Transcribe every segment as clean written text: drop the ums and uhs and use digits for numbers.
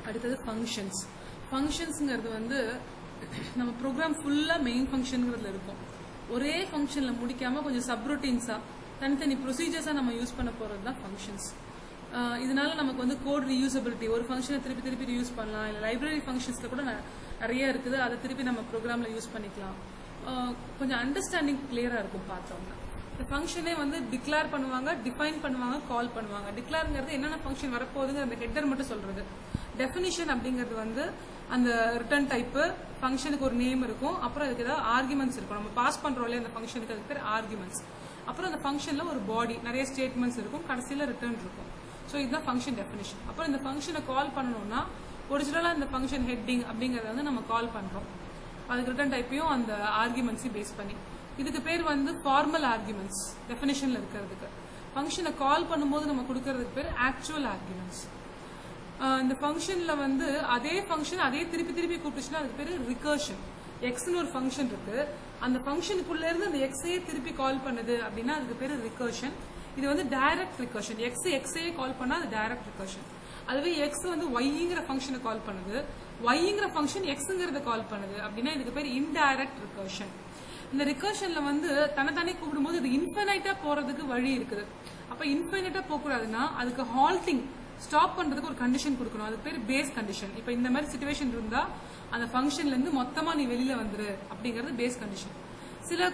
அடுத்தது ஃபங்க்ஷன்ஸ். ஃபங்க்ஷன்ஸ்ங்கிறது வந்து நம்ம ப்ரோக்ராம் ஃபுல்லாக மெயின் ஃபங்க்ஷனுங்கிறதுல இருக்கும். ஒரே ஃபங்க்ஷனில் முடிக்காமல் கொஞ்சம் சப்ரூட்டீன்ஸாக தனித்தனி ப்ரொசீஜர்ஸாக நம்ம யூஸ் பண்ண போகிறது தான் ஃபங்க்ஷன்ஸ். இதனால நமக்கு வந்து கோட் ரீயூசபிலிட்டி, ஒரு ஃபங்க்ஷனை திருப்பி திருப்பி யூஸ் பண்ணலாம். இல்லை லைப்ரரி ஃபங்க்ஷன்ஸில் கூட நிறைய இருக்குது, அதை திருப்பி நம்ம ப்ரோக்ராமில் யூஸ் பண்ணிக்கலாம். கொஞ்சம் அண்டர்ஸ்டாண்டிங் கிளியராக இருக்கும் பார்த்தோம்னா. இந்த ஃபங்க்ஷனே வந்து டிக்ளேர் பண்ணுவாங்க, டிஃபைன் பண்ணுவாங்க, கால் பண்ணுவாங்க. டிக்ளேருங்கிறது என்னென்ன ஃபங்க்ஷன் வரப்போகுதுங்கிற அந்த ஹெட்டர் மட்டும் சொல்கிறது. டெஃபினிஷன் அப்படிங்கிறது வந்து அந்த ரிட்டர்ன் டைப்பு, ஃபங்க்ஷனுக்கு ஒரு நேம் இருக்கும், அப்புறம் அதுக்கு ஏதாவது ஆர்குமெண்ட்ஸ் இருக்கும். நம்ம பாஸ் பண்ணுறோம் இல்லையா அந்த ஃபங்க்ஷனுக்கு, அதுக்கு பேர் ஆர்குமெண்ட்ஸ். அப்புறம் அந்த ஃபங்க்ஷனில் ஒரு பாடி, நிறைய ஸ்டேட்மெண்ட்ஸ் இருக்கும், கடைசியில் ரிட்டர்ன் இருக்கும். ஸோ இதுதான் ஃபங்க்ஷன் டெஃபினிஷன். அப்புறம் இந்த ஃபங்க்ஷனை கால் பண்ணணும்னா ஒரிஜினலாக இந்த ஃபங்க்ஷன் ஹெட்டிங் அப்படிங்கிறத வந்து நம்ம கால் பண்ணுறோம். அதுக்கு ரிட்டர்ன் டைப்பையும் அந்த ஆர்குமெண்ட்ஸையும் பேஸ் பண்ணி. இதுக்கு பேர் வந்து ஃபார்மல் ஆர்குமெண்ட்ஸ் டெஃபினிஷனில் இருக்கிறதுக்கு. ஃபங்க்ஷனை கால் பண்ணும்போது நம்ம கொடுக்கறதுக்கு பேர் ஆக்சுவல் ஆர்குமெண்ட்ஸ். இந்த ஃபங்க்ஷனில் வந்து அதே ஃபங்க்ஷன் அதே திருப்பி திருப்பி கூப்பிட்டுச்சுன்னா அதுக்கு பேர் ரிகர்ஷன். எக்ஸ்னு ஒரு ஃபங்க்ஷன் இருக்கு, அந்த ஃபங்க்ஷனுக்குள்ள இருந்து அந்த எக்ஸையே திருப்பி கால் பண்ணுது அப்படின்னா அதுக்கு பேர் ரிகர்ஷன். இது வந்து டைரக்ட் ரிகர்ஷன். எக்ஸையே கால் பண்ணா அது டைரக்ட் ரிகர்ஷன். அதுவே எக்ஸ் வந்து ஒய்ங்கிற ஃபங்க்ஷனை கால் பண்ணுது, ஒய்ங்கிற ஃபங்க்ஷன் எக்ஸுங்கிறத கால் பண்ணுது அப்படின்னா இதுக்கு பேர் இன்டைரக்ட் ரிகர்ஷன். இந்த ரிகர்ஷன்ல வந்து தனித்தனி கூப்பிடும்போது இது இன்ஃபைனைட்டா போறதுக்கு வழி இருக்குது. அப்ப இன்ஃபைனைட்டா போகக்கூடாதுன்னா அதுக்கு ஹால்டிங், ஸ்டாப் பண்றதுக்கு ஒரு கண்டிஷன் கொடுக்கணும். அதுக்கு பேர் பேஸ் கண்டிஷன். இப்ப இந்த மாதிரி சிச்சுவேஷன் இருந்தா அந்த ஃபங்க்ஷன்ல இருந்து மொத்தமா நீ வெளியில வந்துரு அப்படிங்கிறது பேஸ் கண்டிஷன். சில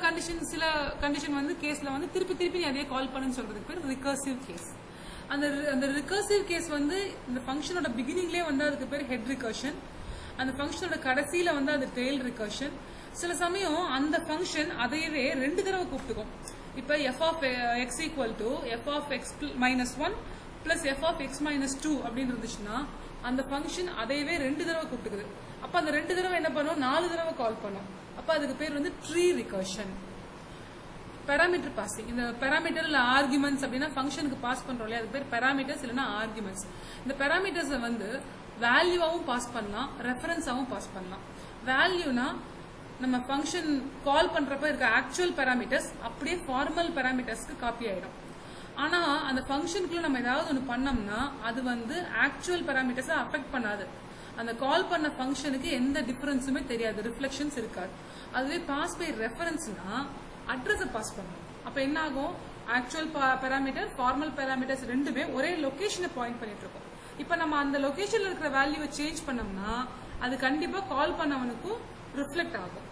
கண்டிஷன் வந்து கேஸ்ல வந்து திருப்பி திருப்பி நீ அதே கால் பண்ணுன்னு சொல்றதுக்கு பேர் ரிகர்சிவ் கேஸ். அந்த ரிகர்சிவ் கேஸ் வந்து இந்த ஃபங்க்ஷனோட பிகினிங்லேயே வந்து அதுக்கு பேர் ஹெட் ரிகர்ஷன், அந்த ஃபங்க்ஷனோட கடைசியில வந்து அது டெயில் ரிகர்ஷன். சில சமயம் அந்த ஃபங்க்ஷன் அதையவே 2 தடவை கூப்பிட்டுக்கும். இப்ப f of x equal to f of x minus 1 plus f of x minus 2 அப்படின்னு இருந்துச்சுன்னா அந்த ஃபங்க்ஷன் அதையவே 2 தடவை கூப்பிட்டுக்குது. அப்ப அந்த 2 தடவை என்ன பண்ணும், 4 தடவை கால் பண்ணும். அப்ப அதுக்கு பேர் வந்து ட்ரீ ரிகர்ஷன். Parameter passing. இந்த பாராமீட்டர் இல்ல ஆர்குமெண்ட்ஸ் அப்படின்னா ஃபங்க்ஷனுக்கு பாஸ் பண்றோம் இல்லையா, அதுக்கு பேர் பாராமீட்டர்ஸ் இல்லைன்னா ஆர்குமெண்ட்ஸ். இந்த பாராமீட்டர்ஸ் வந்து வேல்யூவாவும் பாஸ் பண்ணலாம், ரெஃபரன்ஸாவும் பாஸ் பண்ணலாம். வேல்யூனா நம்ம ஃபங்க்ஷன் கால் பண்றப்ப இருக்க ஆக்சுவல் பாராமீட்டர்ஸ் அப்படியே ஃபார்மல் பாராமீட்டர்ஸ்க்கு காப்பி ஆயிடும். ஆனா அந்த ஃபங்க்ஷனுக்குள்ள நம்ம ஏதாவது ஒன்று பண்ணோம்னா அது வந்து ஆக்சுவல் பாராமீட்டர்ஸை அஃபெக்ட் பண்ணாது. அந்த கால் பண்ண ஃபங்க்ஷனுக்கு எந்த டிஃபரன்ஸுமே தெரியாது, ரிஃப்ளெக்ஷன்ஸ் இருக்காது. அதுவே பாஸ் பை ரெஃபரன்ஸ்னா அட்ரஸை பாஸ் பண்ணும். அப்ப என்ன ஆகும், ஆக்சுவல் பாராமீட்டர், ஃபார்மல் பாராமீட்டர்ஸ் ரெண்டுமே ஒரே லொகேஷனை பாயிண்ட் பண்ணிட்டு இருக்கோம். இப்ப நம்ம அந்த லொகேஷன்ல இருக்கிற வேல்யூவை சேஞ்ச் பண்ணோம்னா அது கண்டிப்பா கால் பண்ணவனுக்கும் ரிஃப்ளெக்ட் ஆகும்.